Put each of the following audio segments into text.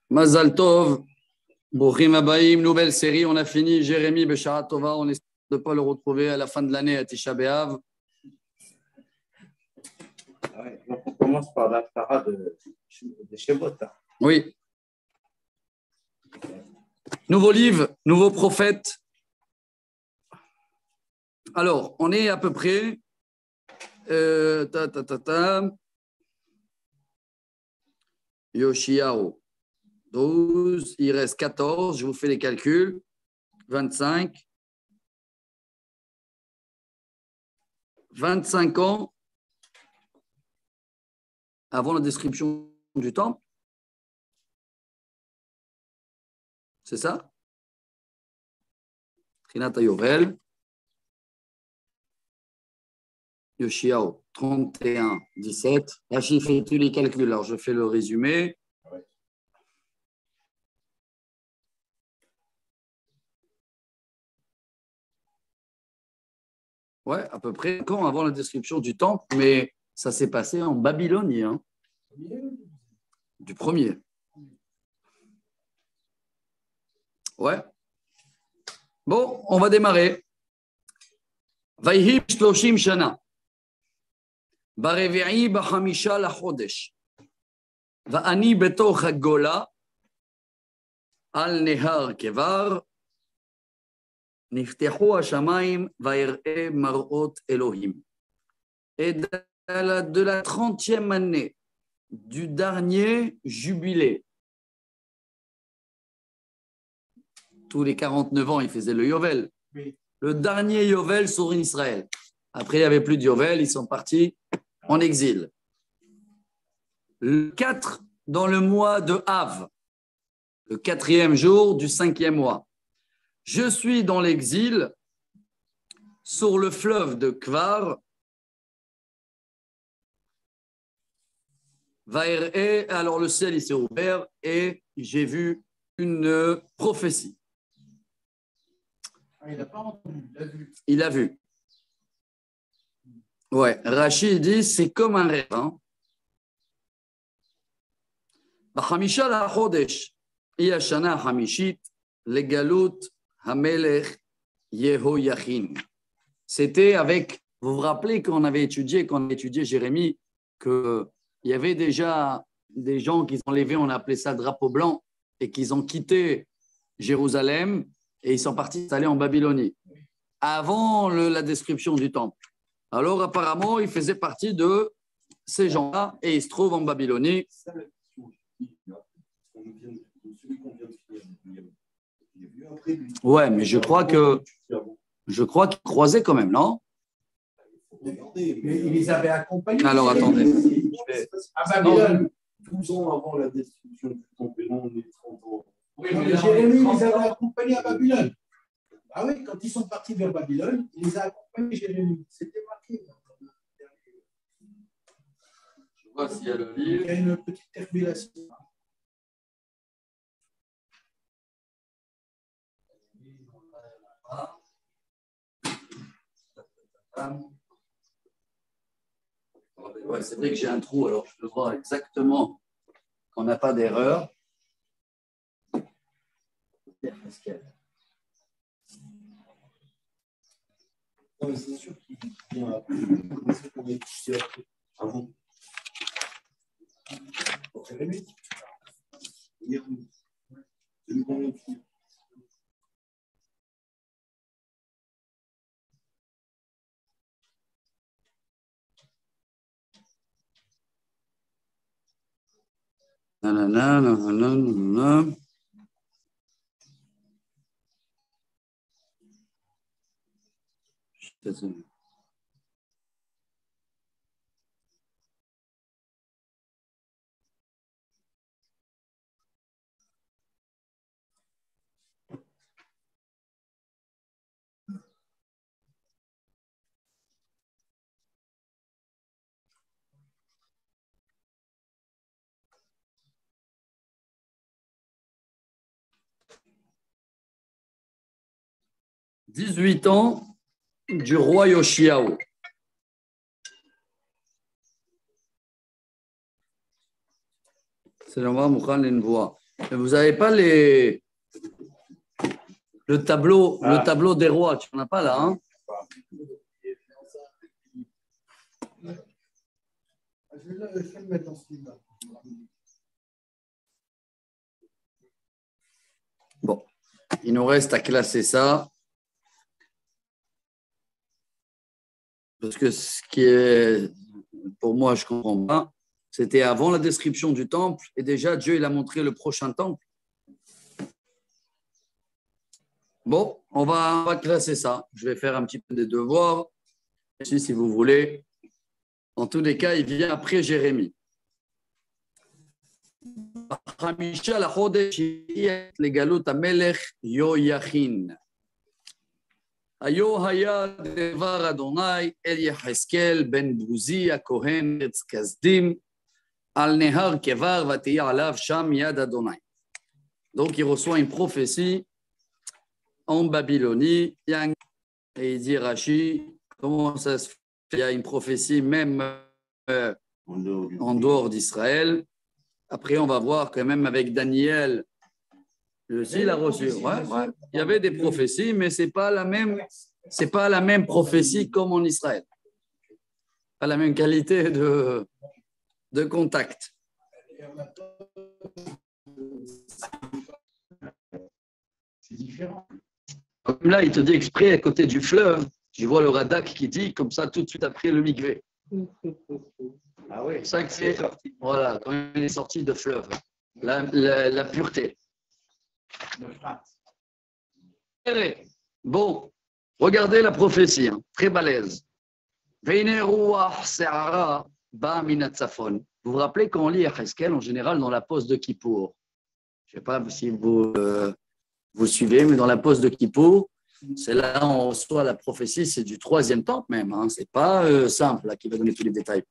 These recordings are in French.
Mazal Tov, Brouchim Habayim, nouvelle série. On a fini Jérémie Beshara Tova. On espère de ne pas le retrouver à la fin de l'année à Tisha B'Av. Donc on commence par la para de Shemot. Oui. Nouveau livre, nouveau prophète. Alors, on est à peu près. Yoshiahu, 12, il reste 14, je vous fais les calculs. 25. 25 ans avant la description du temple. C'est ça? Trinata Yovel. Yoshiahu, 31, 17. Rachid fait tous les calculs. Alors, je fais le résumé. Ouais, à peu près quand avant la description du temple, mais ça s'est passé en Babylonie. Hein. Du premier. Ouais. Bon, on va démarrer. Vaïhib shloshim shana. ברביעי בחמישה לחודש, ואני בתוך הגולה, על נהר כבר, נפתחו השמיים ויראה מראות אלוהים. Et de la 30e année du dernier jubilé, tous les 49 ans, il faisait le Yovel. Oui. Le dernier Yovel sur Israël. Après, il n'y avait plus de Yovel, ils sont partis en exil. Le 4 dans le mois de Av, le 4e jour du 5e mois. Je suis dans l'exil sur le fleuve de Kvar. Alors le ciel il s'est ouvert et j'ai vu une prophétie. Il n'a pas entendu, il l'a vu. Il a vu. Ouais, Rachid dit c'est comme un rêve. Hein? בחמישה לחודש היא השנה החמישית לגלות המלך יהויכין. C'était avec, vous vous rappelez quand on avait étudié Jérémie, qu'il y avait déjà des gens qui ont levé, on appelait ça drapeau blanc, et qu'ils ont quitté Jérusalem et ils sont partis aller en Babylonie, avant la description du temple. Alors apparemment, il faisait partie de ces gens-là et il se trouve en Babylonie. Ouais, mais je crois qu'il croisait quand même, non? Mais il les avait accompagnés. Alors attendez. À Babylone. 12 ans avant la destruction du temple, et là on est 30 ans. Oui, mais Jérémie les avait accompagnés à Babylone. Ah oui, quand ils sont partis vers Babylone, il les a accompagnés, Jérémie. C'était marqué. Je vois s'il y a le livre. Il y a une petite termination. Ouais, c'est vrai que j'ai un trou, alors je peux voir exactement qu'on n'a pas d'erreur. C'est sûr qu'il y a avant. Nanana. 18 ans du roi Yoshiahu. C'est le roi Mouchan Lenvoa. Vous n'avez pas le tableau des rois, tu n'en as pas là, hein? Je vais le mettre dans ce livre-là. Bon, il nous reste à classer ça. Parce que ce qui est, pour moi, je ne comprends pas, c'était avant la description du temple et déjà Dieu il a montré le prochain temple. Bon, on va classer ça. Je vais faire un petit peu des devoirs, si vous voulez. En tous les cas, il vient après Jérémie. חמישה לחודש הגיע לגלות המלך יהויכין. היו היה דבר אדוני אל יחזקאל בן בוזי הכהן ארץ כסדים על נהר כבר ותהיה עליו שם יד אדוני. Donc il reçoit une prophétie en Babylonie et il dit Rashi, comment ça se fait? Il y a une prophétie même en dehors d'Israël. Après, on va voir quand même avec Daniel, aussi il a reçu. Ouais. Il y avait des prophéties, mais c'est pas la même prophétie comme en Israël. Pas la même qualité de contact. C'est différent. Comme là, il te dit exprès à côté du fleuve. Je vois le Radak qui dit comme ça tout de suite après le mikvé. Ah oui, C'est ça que c'est. Voilà, quand il est sorti de fleuve, la pureté. Bon, regardez la prophétie, hein, très balèze. Vous vous rappelez quand on lit Yecheskel en général dans la pause de Kippour? Je ne sais pas si vous suivez, mais dans la pause de Kippour, c'est là où on reçoit la prophétie, c'est du 3e temple même. Hein, ce n'est pas simple là, qui va donner tous les détails.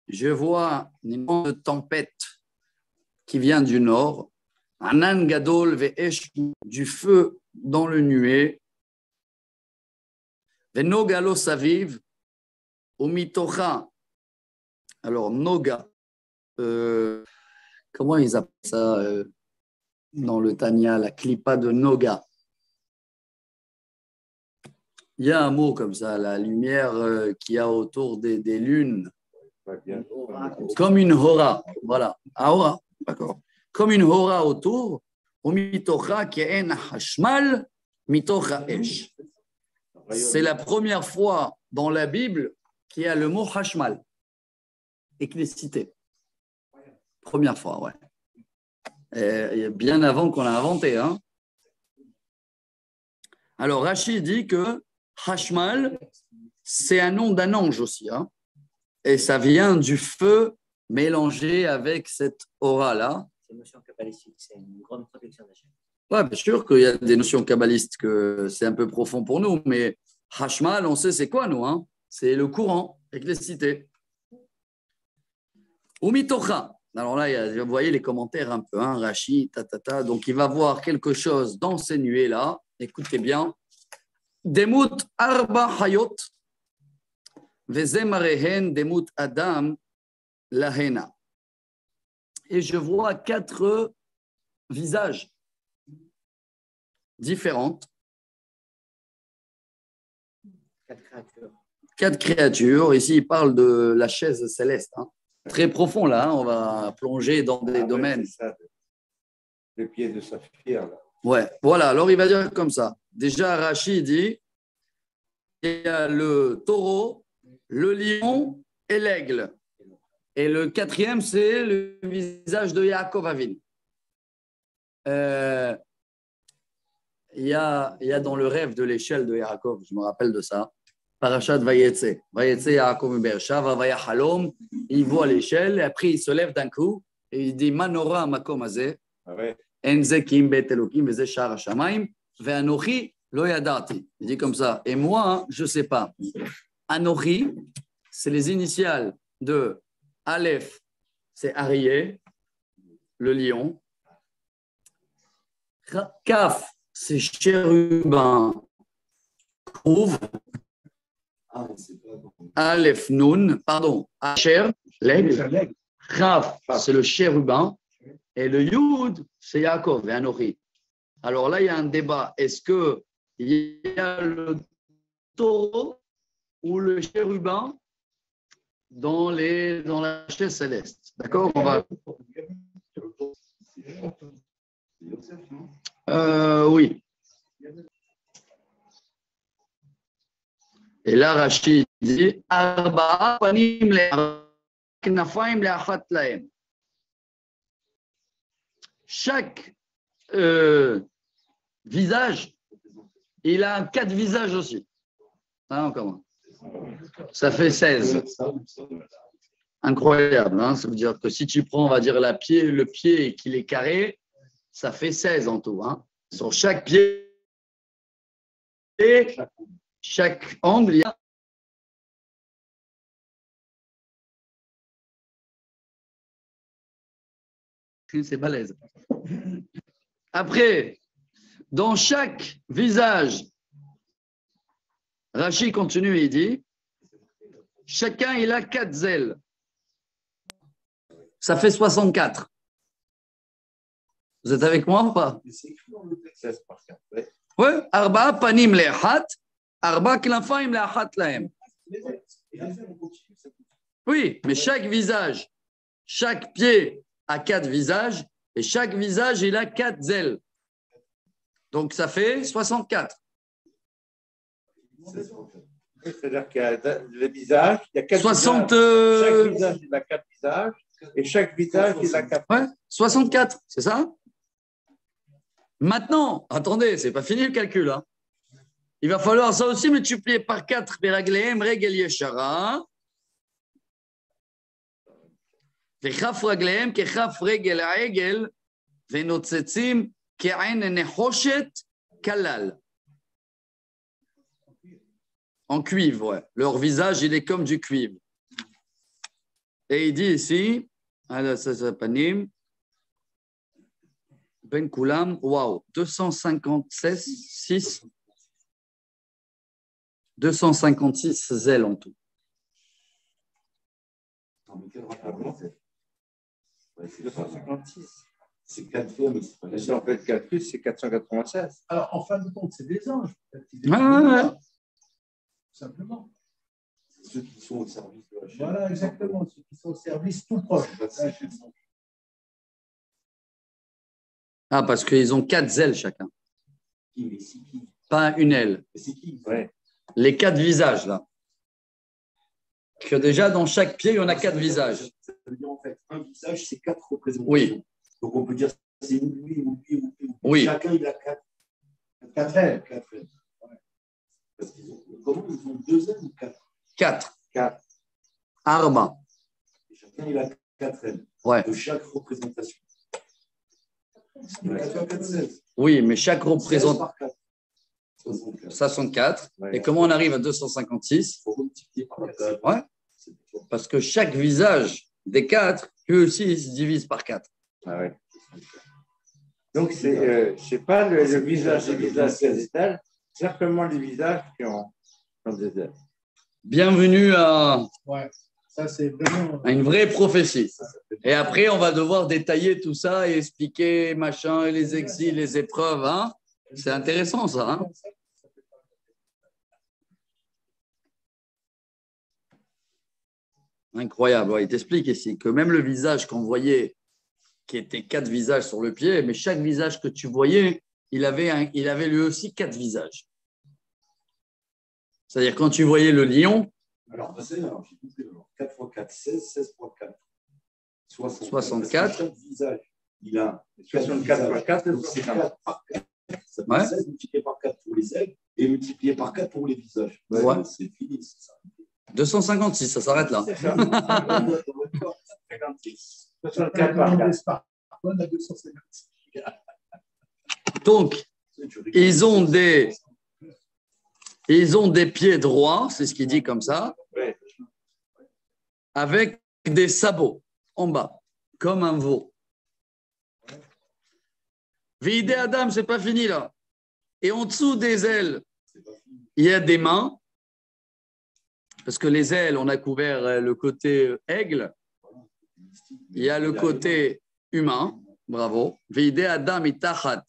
Je vois une grande tempête qui vient du nord, Anan Gadol ve'esh, du feu dans le nuée, ve'nogalo saviv, umitocha. Alors, noga, comment ils appellent ça dans le Tanya, la clipa de noga? Il y a un mot comme ça, la lumière qu'il y a autour des lunes. Comme une hora, voilà. Ahora, d'accord. Comme une hora autour, umitocha ke'en hashmal mitocha esh. C'est la première fois dans la Bible qu'il y a le mot hashmal, électricité. Première fois, ouais. Et bien avant qu'on l'a inventé. Hein. Alors, Rashi dit que hashmal, c'est un nom d'un ange aussi. Hein. Et ça vient du feu mélangé avec cette aura-là. C'est une notion kabbalistique, c'est une grande protection d'Hachem. Oui, bien sûr qu'il y a des notions kabbalistes que c'est un peu profond pour nous, mais hashmal, on sait c'est quoi, nous, hein? C'est le courant, l'électricité. Ou mitocha. Alors là, vous voyez les commentaires un peu, hein, Rashi, donc il va voir quelque chose dans ces nuées-là. Écoutez bien. Demut arba hayot, vezemarehen demut adam lahena. Et je vois 4 visages différentes. 4 créatures. 4 créatures. Ici, il parle de la chaise céleste. Hein. Très profond, là. Hein. On va plonger dans des domaines. Ça, le pied de saphir, là. Ouais, voilà. Alors, il va dire comme ça. Déjà, Rashi dit il y a le taureau, le lion et l'aigle. Et le 4e, c'est le visage de Yaakov Avin. Il y a dans le rêve de l'échelle de Yaakov, je me rappelle de ça, Parashat Vayetze. Vayetze Yaakov Be'ershava Vayahalom, il voit l'échelle, et après il se lève d'un coup, et il dit Manora Makom Hazeh, Enze Kim Bet Elokim, Veze Shar Hashamayim, Ve'anochi Lo Yadati. Il dit comme ça, et moi, je ne sais pas. Anochi, c'est les initiales de Aleph, c'est Arié, le lion. Kaf, c'est chérubin. Kouv. Aleph, Nun, pardon, Asher, l'aigle. Chaf, c'est le chérubin. Et le Yud, c'est Yaakov et Anochi. Alors là, il y a un débat. Est-ce qu'il y a le taureau ou le chérubin dans la chaise céleste? D'accord? On va. Oui. Et là, Rachid dit Arba'a panim le'knafaim le'achat lahem. Chaque visage, il a 4 visages aussi. Hein, comment? Ça fait 16. Incroyable. Hein? Ça veut dire que si tu prends, on va dire, le pied et qu'il est carré, ça fait 16 en tout. Hein? Sur chaque pied, chaque angle, il y a c'est balèze. Après, dans chaque visage, Rachid continue et il dit chacun il a 4 ailes. Ça fait 64. Vous êtes avec moi ou pas? Oui. Arba panim le'achat, arba knafaim le'achat lahem. Oui, mais chaque visage, chaque pied a 4 visages et chaque visage il a 4 ailes. Donc ça fait 64. C'est-à-dire qu'il y a le visage, il y a 4 60, visages. Chaque visage il a 4 visages et chaque visage il a 4. Ouais, 64, c'est ça? Maintenant, attendez, c'est pas fini le calcul. Hein. Il va falloir ça aussi multiplier par 4 beraglehem regel yeshara. וכף רגליהם ככף רגל העגל ונוצצים כעין נחושת כלל. En cuivre, ouais. Leur visage, il est comme du cuivre. Et il dit ici, alors ça panim, ben kulam, waouh, 256 ailes en tout. C'est 256. C'est 4 fois, mais c'est pas Mais si on fait le calcul, c'est 496. Alors, en fin de compte, c'est des anges. Ouais. Simplement. C'est ceux qui sont au service de la chaîne. Voilà, exactement. Ceux qui sont au service tout proche. Ah, parce qu'ils ont 4 ailes chacun. Mais c'est qui? Pas une aile. Mais c'est qui? Ouais. Les 4 visages, là. Que déjà, dans chaque pied, il y en a 4 visages. Ça veut dire en fait, un visage, c'est 4 représentations. Oui. Donc on peut dire c'est lui. Oui. Chacun, il a 4 ailes. 4 ailes. Ouais. Parce qu'ils ont, comment ils ont 2 ailes ou 4? 4. 4. Arba. Chacun, il a 4 ailes. Ouais. De chaque représentation. 4 fois 4, 16. Oui, mais chaque 16 représente par 4. 64. 64. Ouais. Et comment on arrive à 256? Il faut multiplier par 4. Ouais. Parce que chaque visage des 4, lui aussi, il se divise par 4. Ah ouais. Donc, c'est pas le visage des visages qui ont des ailes, c'est simplement les visages qui ont des ailes. Bienvenue Ouais, ça c'est vraiment. à une vraie prophétie. Et après, on va devoir détailler tout ça et expliquer machin, et les exils, les épreuves. Hein. C'est intéressant ça. Hein. Incroyable. Ouais, il t'explique ici que même le visage qu'on voyait, qui était 4 visages sur le pied, mais chaque visage que tu voyais, il avait lui aussi 4 visages. C'est-à-dire quand tu voyais le lion, Alors, j'ai compris. 4 fois 4, 16, 16 fois 4. 64. Chaque visage, il a 64 fois 4, donc c'est 4 par 4. Ça fait Ouais. 16 multiplié par 4 pour les ailes et multiplié par 4 pour les visages. Ouais. C'est fini, c'est ça. 256, ça s'arrête là. C'est ça. 56. 64 par 4. On a 256. Donc, ils ont des pieds droits, c'est ce qu'il dit comme ça, Ouais. avec des sabots en bas, comme un veau. Vidé Adam, c'est pas fini là. Et en dessous des ailes, il y a des mains, parce que les ailes, on a couvert le côté aigle, il y a le côté humain, bravo. Veide Adam itachat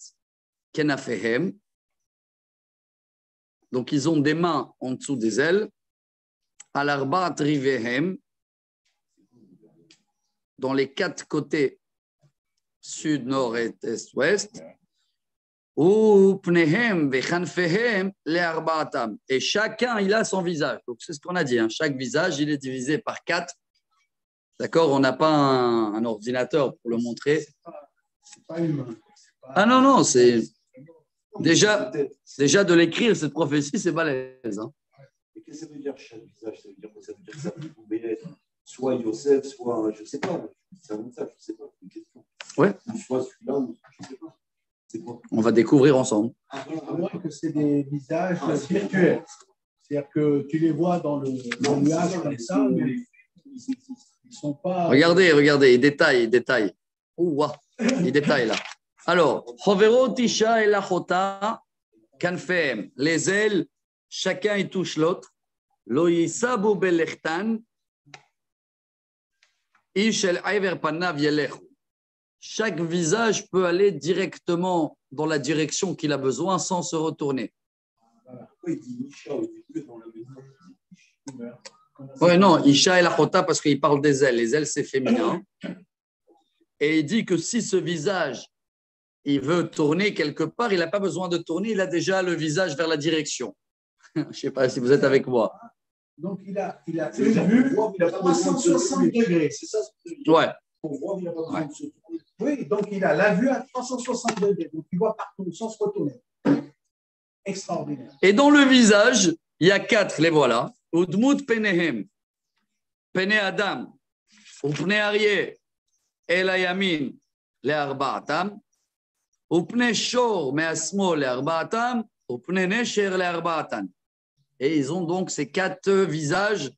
kenafehem. Donc, ils ont des mains en dessous des ailes. Al-arba trivehem. Dans les quatre côtés, sud, nord, est, ouest. Ou pnehem vechanfehem le arbaatam. Et chacun, il a son visage. Donc, c'est ce qu'on a dit. Hein. Chaque visage, il est divisé par 4. D'accord? On n'a pas un ordinateur pour le montrer. C'est pas humain. Ah non, non, c'est déjà de l'écrire, cette prophétie, c'est balèze. Hein. Et qu'est-ce que ça veut dire chaque visage? Ça veut dire que ça pouvait être soit Yosef, soit, je ne sais pas. C'est un message, je ne sais pas. C'est une question. Ouais. Ou soit celui-là, ou je ne sais pas. C'est quoi? On va découvrir ensemble. À moins que c'est des visages virtuels. C'est-à-dire que tu les vois dans le nuage comme ça, mais ils ne sont pas. Regardez, il détaille. Ouah, il détaille là. Alors, Chovero Tisha et Lachota, Kanfehem, les ailes, chacun y touche l'autre. Lo yisabu belechtan, ish el aiver panav yelechu. Chaque visage peut aller directement dans la direction qu'il a besoin sans se retourner. Pourquoi il dit Isha au début dans la maison? Oui, non, Isha et Lachota parce qu'il parle des ailes. Les ailes, c'est féminin. Et il dit que si ce visage, il veut tourner quelque part, il n'a pas besoin de tourner, il a déjà le visage vers la direction. Je ne sais pas si vous êtes avec moi. Donc, il a une vue à 360 degrés, c'est ça ce que je veux dire. Ouais. Pour voir, il n'a pas besoin de se tourner. Oui, donc il a la vue à 360 degrés, donc il voit partout sans se retourner. Extraordinaire. Et dans le visage, il y a 4, les voilà. Udmut penehem, pene Adam, upne Aryeh, el ayamin, le arbaatam, upne shor me'asmol le arbaatam, upne nesher le arbaatan. Et ils ont donc ces 4 visages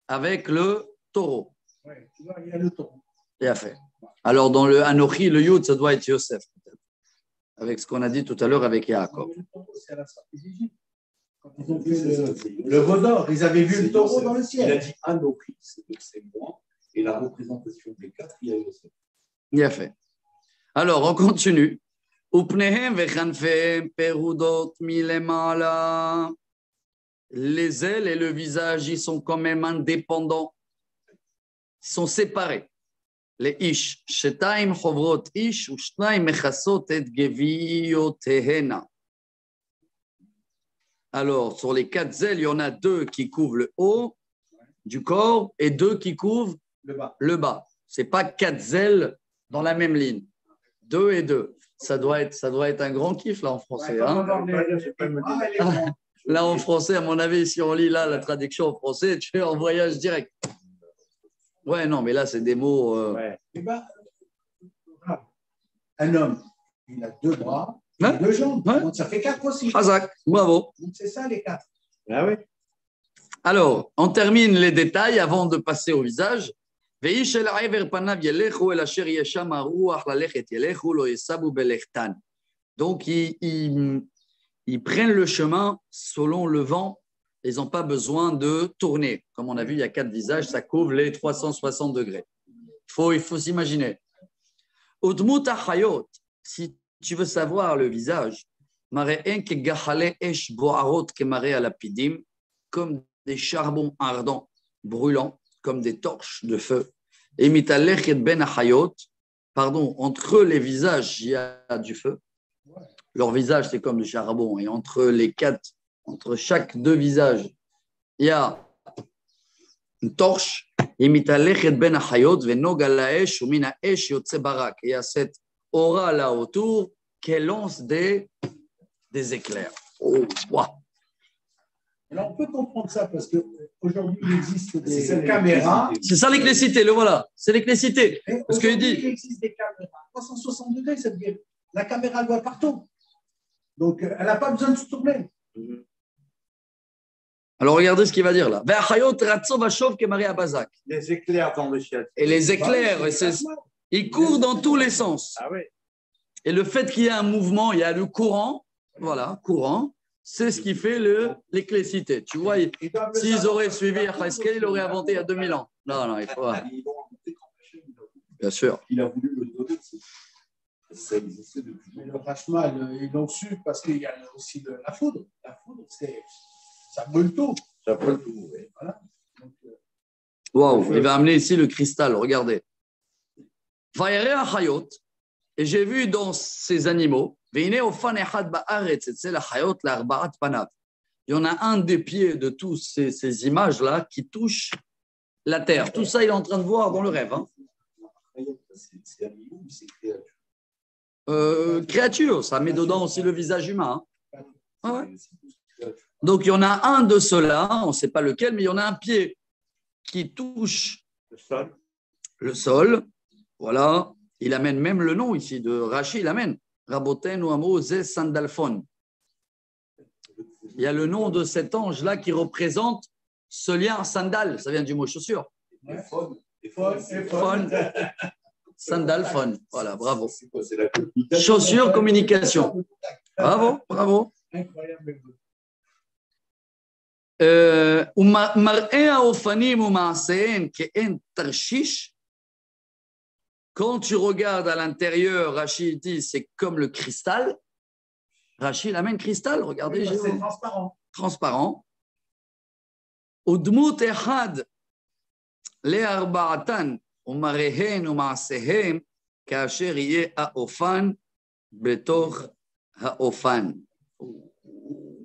avec le taureau. Oui, tu vois, il y a le taureau. Bien fait. Alors, dans le Anochi, le Yud, ça doit être Yosef, peut-être. Avec ce qu'on a dit tout à l'heure avec Yaakov. Le taureau, c'est à la sortie d'Égypte. Quand ils ont fait le veau d'or, ils avaient vu le taureau dans le ciel. Il a dit Anochi, c'est moi, et la représentation des 4, il y a Yosef. Bien fait. Alors, on continue. Upnehem vechanfehem perudot milemala. Les ailes et le visage, ils sont quand même indépendants. Ils sont séparés. Les ish, shetaim chovrot ish, ou shnaim mechasot et geviyotehena. Alors, sur les 4 ailes, il y en a 2 qui couvrent le haut du corps et 2 qui couvrent le bas. Ce n'est pas 4 ailes dans la même ligne. 2 et 2. Ça doit être un grand kiff là en français. Hein. Là en français, à mon avis, si on lit là la traduction en français, tu es en voyage direct. Ouais, non, mais là, c'est des mots. Ouais. Eh ben, un homme, il a 2 bras, Hein? 2 jambes. Ouais. Donc, ça fait 4 aussi. Hazak, bravo. Donc, c'est ça les 4. Ah oui. Alors, on termine les détails avant de passer au visage. Donc, ils prennent le chemin selon le vent. Ils n'ont pas besoin de tourner. Comme on a vu, il y a 4 visages, ça couvre les 360 degrés. Il faut s'imaginer. Si tu veux savoir le visage, comme des charbons ardents, brûlants, comme des torches de feu. Et entre les visages, il y a du feu. Leur visage, c'est comme du charbon. Et entre chaque 2 visages, il y a une torche. Et il y a cette aura là autour qui lance des éclairs. Oh, wow. Alors, on peut comprendre ça parce qu'aujourd'hui, il existe des caméras. C'est ça l'éclécité, le voilà. C'est l'éclécité. Parce qu'il dit. Il existe des caméras. 360 degrés, ça veut dire la caméra elle voit partout. Donc, elle n'a pas besoin de se tourner. Alors, regardez ce qu'il va dire là. Les éclairs dans le ciel. Et les éclairs, ils courent dans tous les sens. Ah oui. Et le fait qu'il y ait un mouvement, il y a le courant, voilà, courant, c'est ce qui fait l'éclécité. Tu vois, s'ils auraient suivi Haskell, il aurait inventé il y a 2000 ans. Non, il faut. Bien sûr. Il a voulu le donner. Ça existait depuis Mais le longtemps. Rachmal, ils l'ont su parce qu'il y a aussi la foudre. La foudre, ça brûle tout. Ça peut tout, oui. Voilà. Donc, Waouh, il va amener ici le cristal, regardez. Vayere achayot, et j'ai vu dans ces animaux, veine ofan echad ba'aretz, etzel achayot la'arba'at panav. Il y en a un des pieds de tous ces images-là qui touche la terre. Tout ça, il est en train de voir dans le rêve. Hein. C'est animaux ou c'est créature? Créature, ça met dedans aussi le visage humain. Hein. Ah ouais. C'est plus créature. Donc, il y en a un de ceux-là, on ne sait pas lequel, mais il y en a un pied qui touche Le sol. le sol. Voilà. Il amène même le nom ici de Rachi, il amène. Raboten ou Amo Zé Sandalphon. Il y a le nom de cet ange-là qui représente ce lien sandal. Ça vient du mot chaussure. Et faune. Phone. Sandalphon. Voilà, bravo. C'est quoi? C'est la communication. Chaussure, communication. Bravo, bravo. incroyable. ומראה האופנים ומעשיהם כאין תרשיש. Quand tu regardes à l'intérieur, Rachid dit c'est comme le cristal. Rachid amène cristal, regardez. Oui, Jérôme. c'est transparent. Transparent. ודמות אחד לארבעתן ומראיהן ומעשיהם כאשר יהיה האופן בתוך האופן.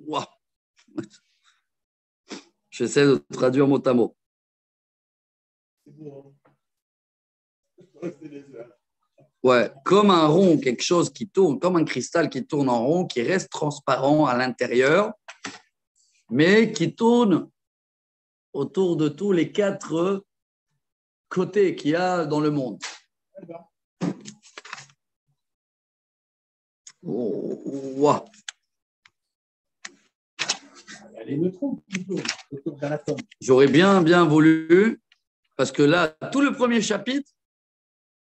וואו. J'essaie de traduire mot à mot. C'est beau, Ouais, comme un rond, quelque chose qui tourne, comme un cristal qui tourne en rond, qui reste transparent à l'intérieur, mais qui tourne autour de tous les quatre côtés qu'il y a dans le monde. Oh, wow. Il y a les neutrons qui tournent autour d'un atome. J'aurais bien voulu, parce que là, tout le premier chapitre,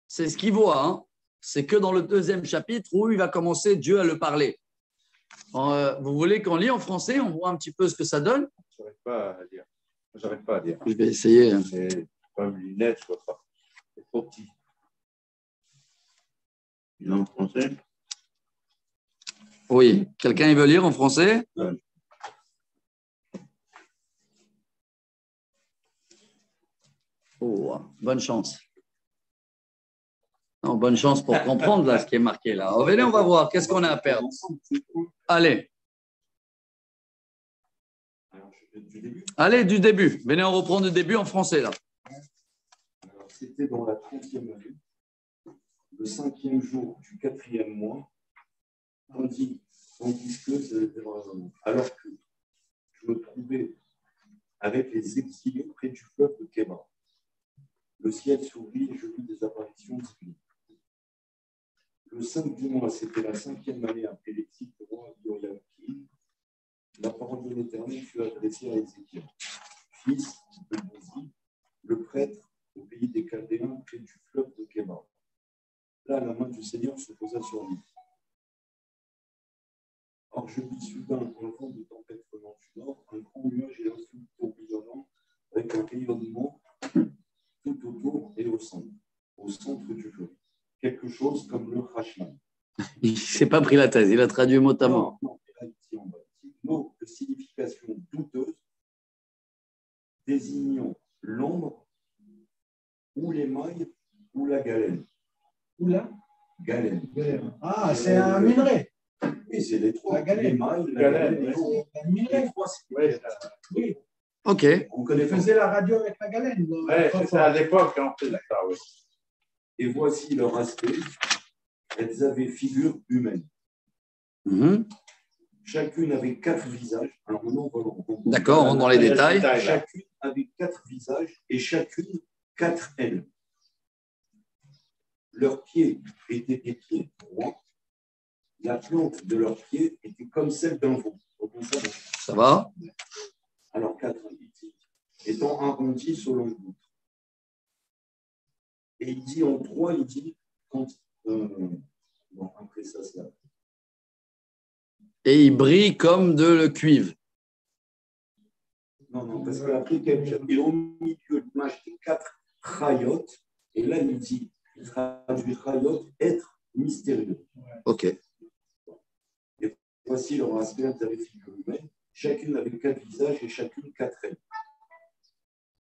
c'est ce qu'il voit. Hein. C'est que dans le deuxième chapitre où il va commencer Dieu à le parler. Vous voulez qu'on lit en français, on voit un petit peu ce que ça donne? Je n'arrive pas à lire. J'arrive pas à lire. Je vais essayer. C'est comme lunettes, je vois pas. C'est trop petit. Il est en français? Oui. Quelqu'un il veut lire en français? Ouais. Oh, bonne chance. Non, bonne chance pour comprendre là, ce qui est marqué là. Oh, venez, on va voir. Qu'est-ce qu'on a à perdre? Allez. Du début. Allez, du début. Venez, on reprend du début en français là. Alors, c'était dans la 30e année, le 5e jour du 4e mois, tandis que, alors que je me trouvais avec les exilés près du fleuve de Kébar, le ciel s'ouvrit et je vis des apparitions divines. Le 5 du mois, c'était la 5e année après l'exil du roi Yoyakim. La parole de l'Éternel fut adressée à Ézéchiel, fils de Bouzi, le prêtre au pays des Chaldéens près du fleuve de Kébar. Là, la main du Seigneur se posa sur lui. Or, je vis soudain un vent de tempête venant du nord, un grand nuage et un flux tourbillonnant avec un rayonnement tout autour et au centre du feu. Quelque chose comme le Rachman. Il ne s'est pas pris la thèse, il a traduit mot à mot. Non, il a dit en bas. Mot de signification douteuse, désignant l'ombre ou l'émail ou la galène. Où là? Galène. Ah, c'est un minerai. Oui, c'est les trois. La galène. L'émail, la Galène. galène. C'est un minerai. Les trois, c'est Oui, Oui. Ok. on On connaît pas. faisait la radio avec la galène. c'est ça, à l'époque, on faisait ça, oui. Et voici leur aspect. Elles avaient figure humaine. Mhm. Chacune avait 4 visages. Alors maintenant, D'accord, on rentre dans les détails. Chacune avait 4 visages et chacune 4 ailes. Leurs pieds étaient des pieds droits. La plante de leurs pieds était comme celle d'un veau. Ça va? Alors 4 étant arrondis selon le bout. Et il dit en 3, il dit quand bon, après ça, c'est là. Et il brille comme de le cuivre. Non, parce qu'après, il est au milieu de l'image des 4 chayot, et là, il dit traduit Chayot, être mystérieux. Ok. Et voici leur aspect intérieur figure humaine, chacune avec 4 visages et chacune 4 ailes.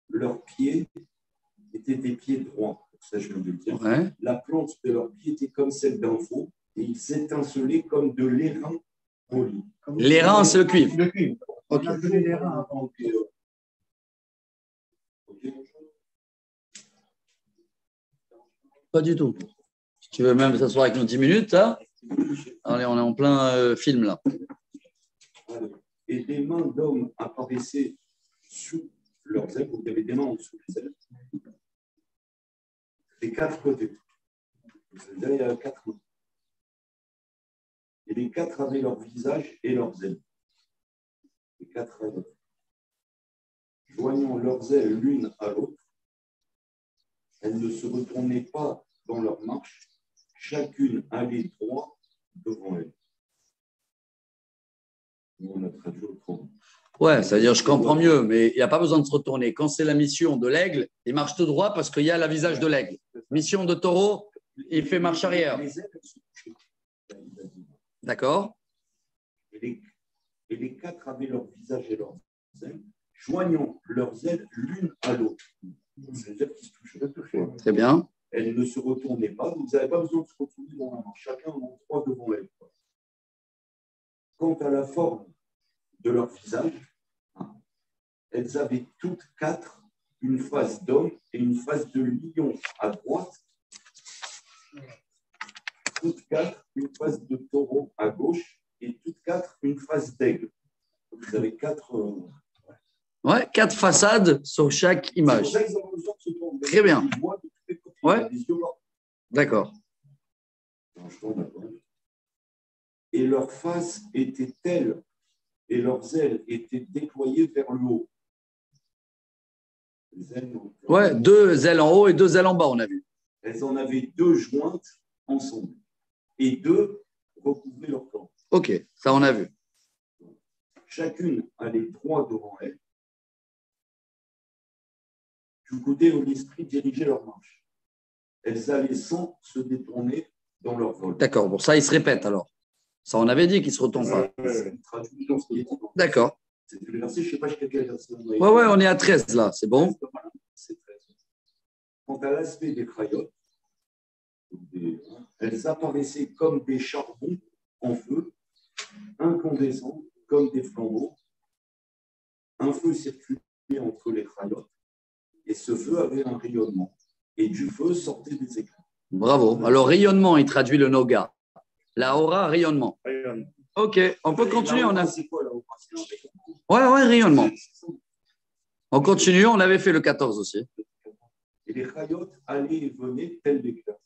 Leurs pieds étaient des pieds droits, ça je viens de le dire. Ouais. La plante de leurs pieds était comme celle d'un veau et ils s'étincelaient comme de l'airain poli. L'airain, c'est le cuivre. Le cuivre. Ok. On a donné les reins avant. Ok. Pas du tout. Si tu veux même s'asseoir avec nous 10 minutes, là. Allez, on est en plein film, là. Et des mains d'hommes apparaissaient sous leurs ailes, donc il y avait des mains en dessous des ailes, des 4 côtés. C'est-à-dire, il y a 4 mains. Et les 4 avaient leur visage et leurs ailes. Les 4 ailes. Joignant leurs ailes l'une à l'autre, elles ne se retournaient pas dans leur marche, chacune allait droit devant elle. Nous, on a traduit autrement. Ouais, c'est-à-dire, je comprends mieux, mais il n'y a pas besoin de se retourner. Quand c'est la mission de l'aigle, il marche tout droit parce qu'il y a le visage de l'aigle. Mission de taureau, il fait marche arrière. Les ailes, elles se touchaient. D'accord? Et les 4 avaient leur visage et leurs ailes, joignant leurs ailes l'une à l'autre. C'est-à-dire qu'ils se touchaient. Très bien. Elles ne se retournaient pas, vous n'avez pas besoin de se retourner dans la main. Chacun en 3 devant elle. Quant à la forme de leur visage, elles avaient toutes 4 une face d'homme et une face de lion à droite, toutes 4 une face de taureau à gauche et toutes 4 une face d'aigle. Vous avez 4. Ouais, 4 façades sur chaque image. Très bien. Ouais. D'accord. Et leurs faces étaient telles et leurs ailes étaient déployées vers le haut. Ouais, 2 ailes en haut et 2 ailes en bas, on a vu. Elles en avaient 2 jointes ensemble et 2 recouvraient leur corps. Ok, ça on a vu. Chacune allait droit devant elle, du côté où l'esprit dirigeait leur marche. Elles allaient sans se détourner dans leur vol. D'accord, bon, ça il se répète alors. Ça on avait dit qu'il ne se retourne pas. D'accord. C'est le verset, je ne sais pas jusqu'à quel verset. Ouais, on est à 13 là, c'est bon. C'est 13. Quant à l'aspect des Chayot, elles apparaissaient comme des charbons en feu, incandescents comme des flambeaux. Un feu circulait entre les Chayot et ce feu avait un rayonnement. Et du feu sortaient des éclats. Bravo. Alors, rayonnement, il traduit le noga. La aura, rayonnement. Ok, on peut continuer. On a... C'est quoi la aura? Ouais, rayonnement. On continue, on avait fait le 14 aussi. Et les Chayot allaient et venaient tels l'éclair.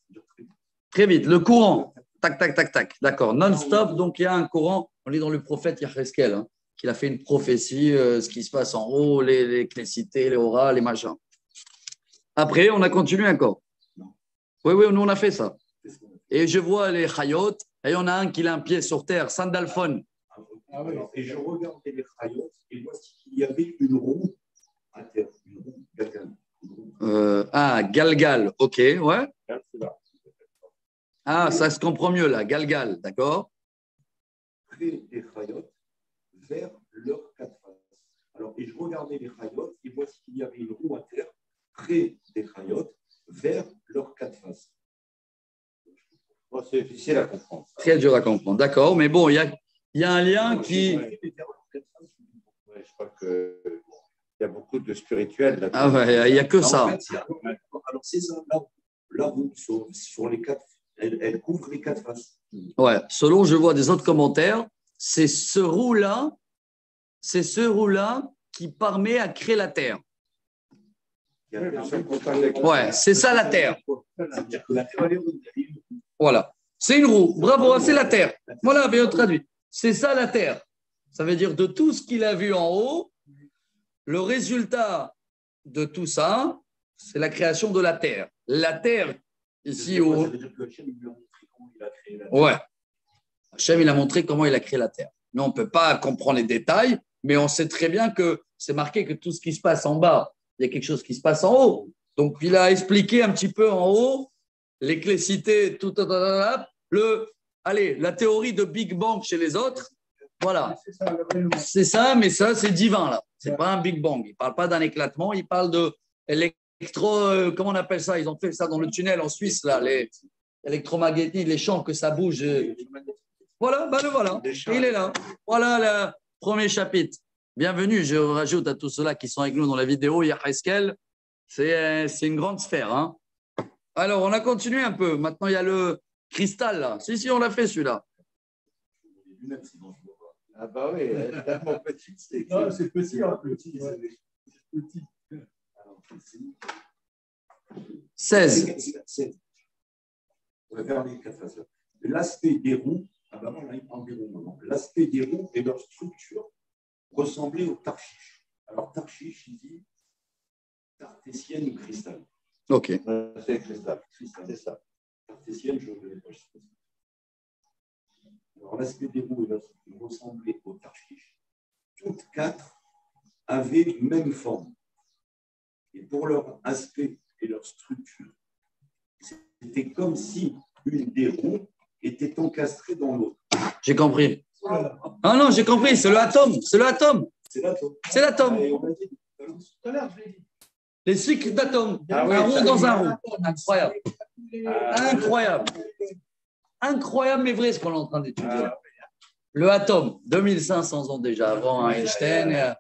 Très vite, le courant. Tac, tac, tac, tac. D'accord, non-stop. Donc, il y a un courant. On lit dans le prophète Yacheskel, hein, qu'il a fait une prophétie, ce qui se passe en haut, les clécités, les auras, les machins. Après, on a continué encore. Oui, nous, on a fait ça. Et je vois les Chayot, et il y en a un qui a un pied sur terre, Sandalphon. Ah oui. Et je regardais les Chayot, et voici qu'il y avait une roue à terre. Une roue, Galgal, ok, ouais. Ah, ça se comprend mieux là, Galgal, d'accord. Près des Chayot, vers leurs 4 faces. Alors, et je regardais les Chayot, et voici qu'il y avait une roue à terre, près des Chayot, vers leurs 4 faces. Bon, c'est difficile à comprendre. Très dur à comprendre, d'accord, mais bon, il y a un lien qui. Ouais, je crois qu'il y a beaucoup de spirituel là-dedans. Ah ouais, il n'y a que ça. En fait, alors, c'est ça, la roue sur les 4, elle couvre les 4 faces. Ouais, selon je vois des autres commentaires, c'est ce roue-là qui permet à créer la terre. Ouais, c'est ça la terre. Voilà, c'est une roue. Bravo, c'est la terre. Voilà, bien traduit. C'est ça la terre. Ça veut dire de tout ce qu'il a vu en haut, le résultat de tout ça, c'est la création de la terre. La terre, ici où. Ça veut dire que Hachem lui a montré comment il a créé la terre. Ouais. Hachem, il a montré comment il a créé la terre. Mais on ne peut pas comprendre les détails, mais on sait très bien que c'est marqué que tout ce qui se passe en bas, il y a quelque chose qui se passe en haut. Donc, il a expliqué un petit peu en haut l'éclécité, allez, la théorie de Big Bang chez les autres, voilà. C'est ça, mais ça, c'est divin, là. C'est pas un Big Bang. Il ne parle pas d'un éclatement, il parle de comment on appelle ça? Ils ont fait ça dans le tunnel en Suisse, là, les électromagnétiques, les champs, que ça bouge. Voilà, le voilà. Il est là. Voilà le premier chapitre. Bienvenue, je rajoute à tous ceux-là qui sont avec nous dans la vidéo, Yaheskel. C'est une grande sphère. Hein. Alors, on a continué un peu. Maintenant, il y a le cristal, là. Si, on l'a fait, celui-là. Ah bah oui, tellement petit. C'est petit, en petit. Ouais. Petit. 16. On va faire les 4 faces. L'aspect des roues, là, il prend des roues maintenant. L'aspect des roues et leur structure ressemblaient au tarchiche. Alors, tarchiche, il dit cartésienne ou cristal. Ok. C'est cristal. C'est ça. Cartésienne, je ne connais pas. Alors, l'aspect des roues et leur structure ressemblaient au tarchiche. Toutes 4 avaient même forme. Et pour leur aspect et leur structure, c'était comme si une des roues était encastrée dans l'autre. J'ai compris. Ah non, j'ai compris, c'est le atome. C'est l'atome. C'est l'atome. C'est l'atome. Tout à l'heure, je l'ai dit. Les cycles d'atomes. Ah oui, un roue dans un roue. Incroyable. Incroyable. Incroyable, mais vrai ce qu'on est en train d'étudier. Le atome, 2500 ans déjà avant Einstein.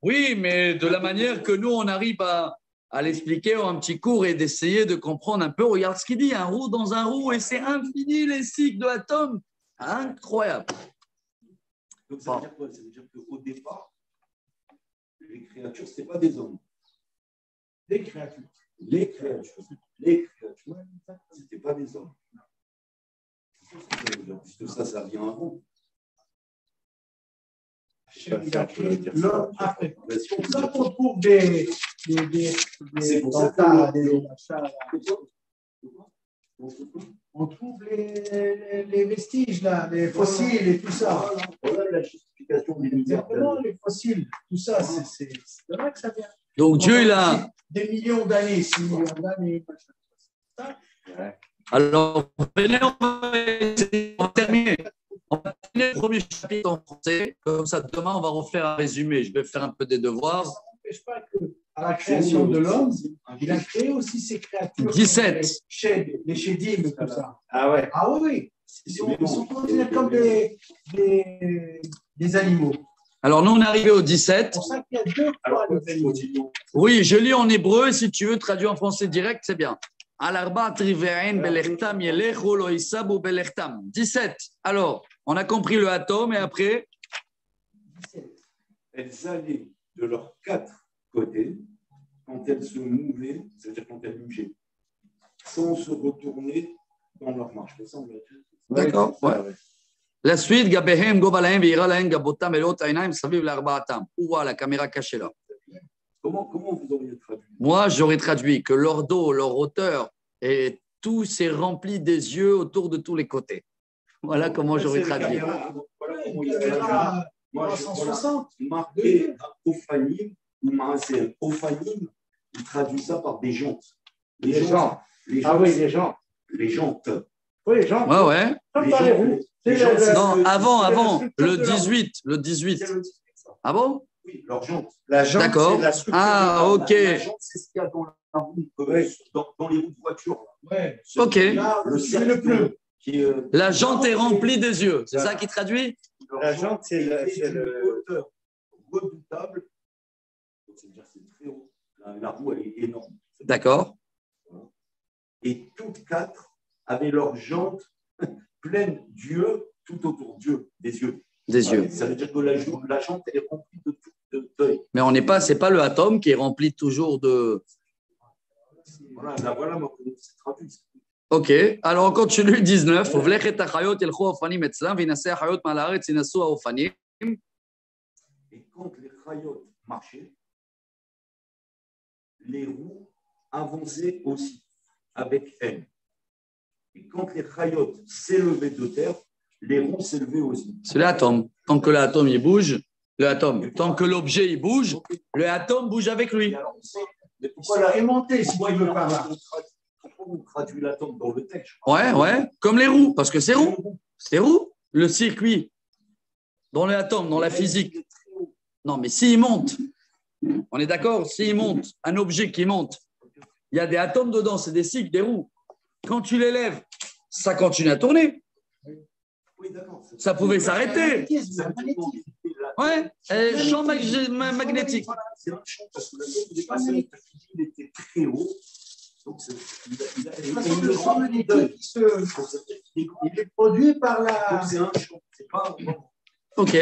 Oui, mais de la manière que nous, on arrive à l'expliquer en un petit cours et d'essayer de comprendre un peu. Regarde ce qu'il dit, un roue dans un roue, et c'est infini les cycles de l'atome. Incroyable. Donc, ça veut dire quoi? Ça veut dire qu'au départ, les créatures, ce n'étaient pas des hommes. Les créatures. Les créatures, ce n'étaient pas des hommes. Puisque ça vient avant. L'homme après. C'est pour ça qu'on trouve des on trouve les vestiges, là, les fossiles et tout ça. Voilà la justification des milliards d'années. Les fossiles, tout ça, c'est de là que ça vient. Donc Dieu, il a. Des millions d'années, 6 millions d'années. Alors, venez, on va terminer. On va terminer le premier chapitre en français. Comme ça, demain, on va refaire un résumé. Je vais faire un peu des devoirs. Ça n'empêche pas qu'à la création de l'homme, il a créé aussi ses créatures. 17. Les chédim et tout ça. Ah ouais. Ah oui. Ils sont considérés comme des animaux. Alors, nous, on est arrivé au 17. C'est pour ça qu'il y a 2 fois les animaux. Oui, je lis en hébreu. Si tu veux traduire en français direct, c'est bien. 17. Alors, on a compris le atome et après. Elles allaient de leurs 4 côtés quand elles se mouvaient, c'est-à-dire quand elles bougeaient, sans se retourner dans leur marche. D'accord. Ouais. La suite, Gabehem, Gobalahem, Viralahem, Gabotam, Elot, Ainaim, Saviv, Larbaatam. Ouah, la caméra cachée là. Comment vous auriez traduit? Moi, j'aurais traduit que leur dos, leur hauteur, et tout s'est rempli des yeux autour de tous les côtés. Voilà comment j'aurais traduit. Moi, 160. Marqué Ophanim, ou Maasé. Ophanim, il traduit ça par des jantes. Les jantes. Ah oui, les jantes. Les jantes. Oui, les jantes. Ouais. Comme dans les roues. Non, avant, le 18. Le 18. Ah bon? Oui, leur jante. La jante, d'accord. Ah, ok. La jante, c'est ce qu'il y a dans la roue, dans les roues de voiture. Ouais. Ok. Le pneu. La jante est remplie des yeux. C'est ça qui traduit? La jante, c'est le hauteur redoutable. C'est-à-dire c'est très haut. La roue, elle est énorme. D'accord. Et toutes 4 avaient leurs jantes pleines d'yeux tout autour d'eux, des yeux. Des yeux. Ça veut dire que la jante est remplie d'œils. Mais on n'est pas, c'est pas le atome qui est rempli toujours de. Voilà, c'est traduit. Ok, alors on continue 19. Et quand les chayot marchaient, les roues avançaient aussi avec elles. Et quand les chayot s'élevaient de terre, les roues s'élevaient aussi. C'est l'atome. Tant que l'atome il bouge, Le atome. Tant que l'objet il bouge, le atome bouge avec lui. Mais pourquoi la remonter si tu veux par là? Pourquoi on traduit l'atome dans le texte? Ouais. Comme les roues, parce que c'est roux. C'est roux. Le circuit dans l'atome, dans la physique. Non, mais s'il monte, on est d'accord, s'il monte, un objet qui monte, il y a des atomes dedans, c'est des cycles, des roues. Quand tu l'élèves, ça continue à tourner. Oui, d'accord. Ça pouvait s'arrêter. Ouais, champ magnétique. C'est un champ parce que il est passé, il était très haut. Donc, Le champ magnétique, il est produit par la. c'est un champ. C'est pas. Ok.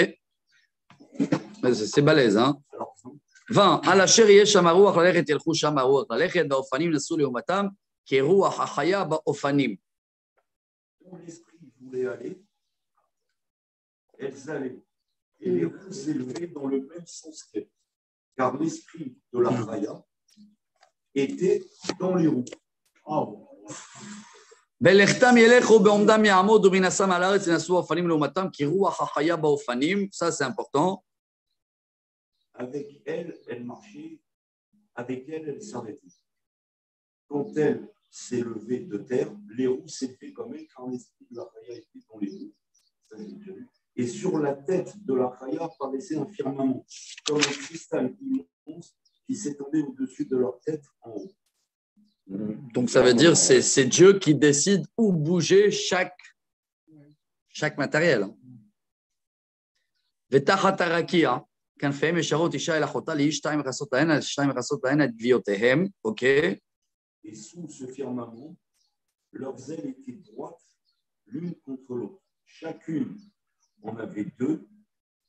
C'est balèze, hein? 20. על אשר יהיה שם הרוח ללכת ילכו שם הרוח ללכת והאופנים נסעו לעומתם כרוח החיה באופנים. Où l'esprit voulait aller, elles allaient. Et les roues s'élevaient dans le même sens qu'elles. Car l'esprit de la Raya était dans les roues. בלכתם ילכו בעומדם יעמודו מן הסם על הארץ ינסו האופנים לעומתם כרוח החיה באופנים. Ça c'est important. Avec elle, elle marchait. Avec elle, elle s'arrêtait. Quand elle s'est levée de terre, les roues s'élevaient comme elle, car l'esprit de la Raya était dans les roues. Ça, j'ai déjà vu. Et sur la tête de la Raya apparaissait un firmament, comme un cristal immense qui s'étendait au-dessus de leur tête en haut. Donc ça veut dire c'est Dieu qui décide où bouger chaque matériel. ותחת הרקיע, כנפיהם ישרות אישה אל אחותה לאיש שתיים מכסות להן, שתיים מכסות להן את גוויותיהם, אוקיי? Et sous ce firmament, leurs ailes étaient droites l'une contre l'autre. Chacune en avait deux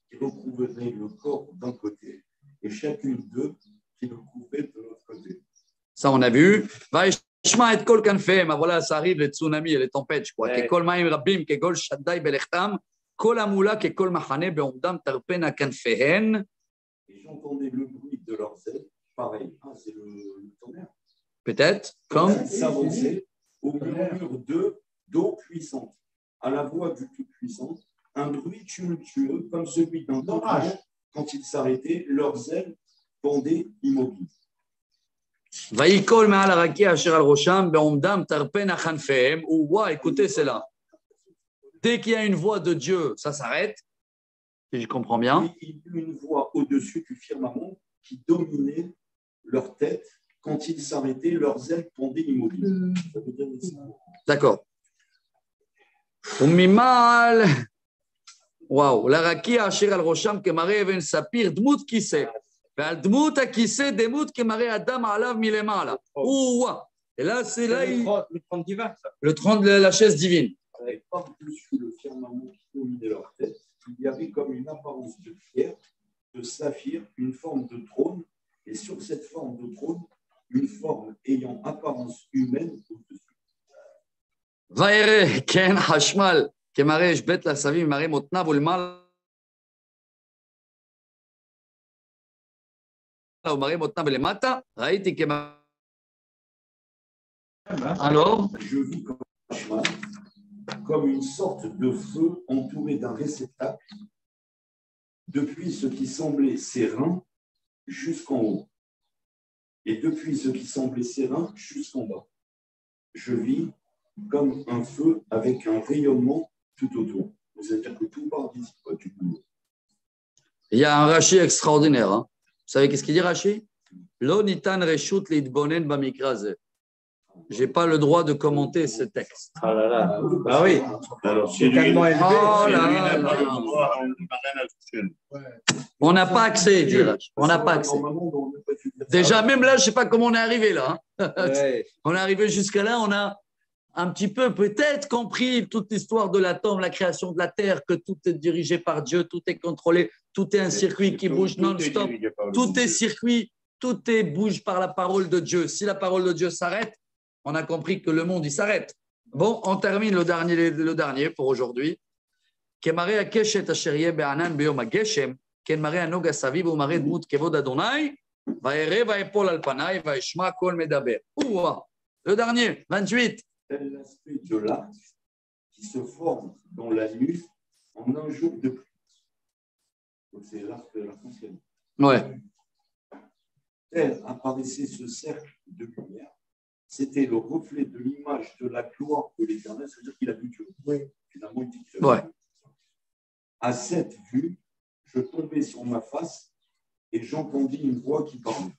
qui recouvraient le corps d'un côté et chacune d'eux qui le couvrait de l'autre côté. Ça, on a vu. וישמע את כל כנפיהם, voilà, ça arrive, les tsunamis et les tempêtes, je crois. ככל מים רבים, כגול שדי בלכתם, כל המולה ככל מחנה בעומדם תרפנה כנפיהן. Et j'entendais le bruit de leurs ailes, pareil, c'est le tonnerre. Peut-être, comme. S'avancer au murmure d'eau puissante, à la voix du Tout-Puissant, un bruit tumultueux comme celui d'un orage. Quand ils s'arrêtaient, leurs ailes pendaient immobiles. ויקול מעל הרקיע אשר על ראשם בעומדם תרפנה כנפיהם. Ouah, écoutez, c'est là. Dès qu'il y a une voix de Dieu, ça s'arrête. Si je comprends bien. Il y eut une voix au-dessus du firmament qui dominait leur tête. Quand ils s'arrêtaient, leurs ailes pendaient immobiles. Ça veut dire d'accord. וממעל, וואו, לרקיע אשר על ראשם כמראה אבן ספיר דמות כיסא. ועל דמות הכיסא דמות כמראה אדם עליו מלמעלה. ouah. Et là, c'est là le trône divin, ça. Le trône de la chaise divine. Et par-dessus le firmament qui dominait leur tête, il y avait comme une apparence de pierre, de saphir, une forme de trône, et sur cette forme de trône, une forme ayant apparence humaine au-dessus. וירא כן חשמל כמראה השבט לעשבים ומראה מותניו ולמעלה ומראה מותניו ולמטה ראיתי כמראה. Alors, je vis comme une sorte de feu entouré d'un réceptacle, depuis ce qui semblait ses reins jusqu'en haut, et depuis ce qui semblait ses reins jusqu'en bas. Je vis comme un feu avec un rayonnement tout autour. C'est-à-dire que tout part d'ici, pas du tout. il y a un Rashi extraordinaire. Hein. Vous savez qu'est-ce qu'il dit Rashi? Lo nitan reshut litbonen bamikra ze. Je n'ai pas le droit de commenter ce texte. Ah là là. Bah oui. Alors, C'est tellement élevé. Oh là là. On n'a pas accès, dit Rashi. On n'a pas accès. Déjà, même là, je ne sais pas comment on est arrivé là. Hein. Ouais. On est arrivé jusqu'à là, on a un petit peu peut-être compris toute l'histoire de l'atome, la création de la Terre, que tout est dirigé par Dieu, tout est contrôlé, tout est un circuit qui bouge non-stop, tout est circuit, tout est bouge par la parole de Dieu. Si la parole de Dieu s'arrête, on a compris que le monde, il s'arrête. Bon, on termine le dernier pour aujourd'hui. כמראה הקשת אשר יהיה בענן ביום הגשם, כן מראה הנוג הסביב ומראה דמות כבוד אדוני, וירא ויפול על פניי וישמע קול מדבר. Ouah, le dernier, 28. Tel l'aspect de l'arc qui se forme dans la nuit en un jour de pluie. Donc, c'est l'arc-en-ciel. Ouais. Tel apparaissait ce cercle de lumière. C'était le reflet de l'image de la gloire de l'Éternel, c'est-à-dire qu'il a vu Dieu. Oui. Finalement, il dit qu'il a vu Dieu. À cette vue, je tombais sur ma face et j'entendis une voix qui parlait.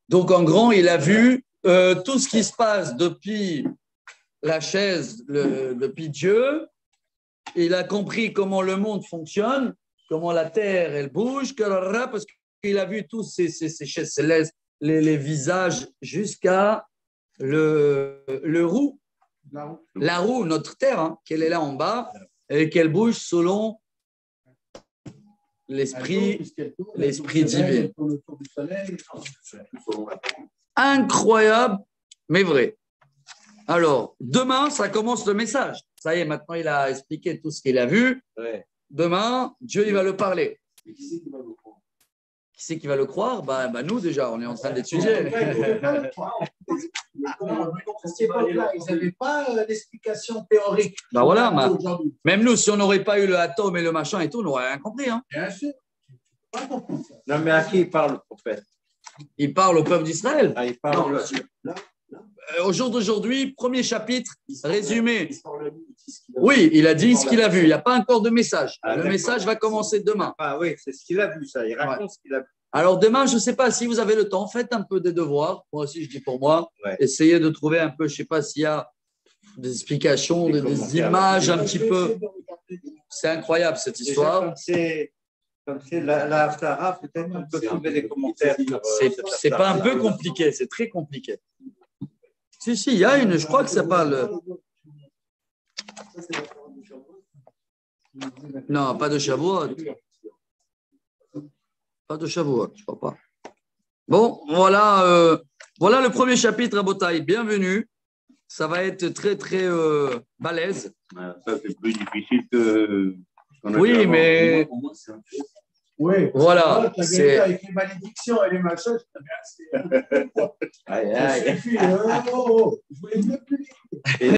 Donc, en grand, il a vu tout ce qui se passe depuis la chaise, depuis Dieu. Il a compris comment le monde fonctionne, comment la terre, elle bouge, parce qu'il a vu tous ces chaises célestes, les visages jusqu'à le roue, la roue, notre terre, hein, qu'elle est là en bas et qu'elle bouge selon l'esprit divin. Incroyable, mais vrai. Alors, demain, ça commence le message. Ça y est, maintenant, il a expliqué tout ce qu'il a vu. Ouais. Demain, Dieu, il va le parler. Et qui c'est qui va le croire? Qui c'est qui va le croire? Nous, déjà, on est en train d'étudier. À cette époque-là, ils n'avaient pas l'explication théorique. Voilà, Aujourd'hui. même nous, si on n'aurait pas eu le atome et le machin et tout, on n'aurait rien compris. Hein. Bien sûr. Pas compris ça. Non, mais à qui il parle, le prophète? Il parle au peuple d'Israël. Ah, il parle. Au jour d'aujourd'hui, premier chapitre, résumé. Oui, il a dit ce qu'il a vu. Il n'y a pas encore de message. Le message va commencer demain. Ah oui, c'est ce qu'il a vu, ça. Il raconte ce qu'il a vu. Alors demain, je ne sais pas si vous avez le temps, faites un peu des devoirs. Moi aussi, je dis pour moi. Ouais. Essayez de trouver un peu, je ne sais pas s'il y a des explications, des images un petit peu. C'est incroyable cette histoire. Comme c'est la Haftara, peut-être on peut trouver des commentaires. C'est pas un peu compliqué, c'est très compliqué. Si, il y a une, je crois que ça parle. Non, pas de Shavuot. Pas de Shavuot, je crois pas. Bon, voilà, voilà le premier chapitre à Botaï. Bienvenue. Ça va être très, très balèze. Ça, c'est plus difficile que. Oui, mais. Au moins, c'est un fait. Oui. Voilà. C'est avec les malédictions et les machins. Aïe, aïe. Je voulais mieux plus.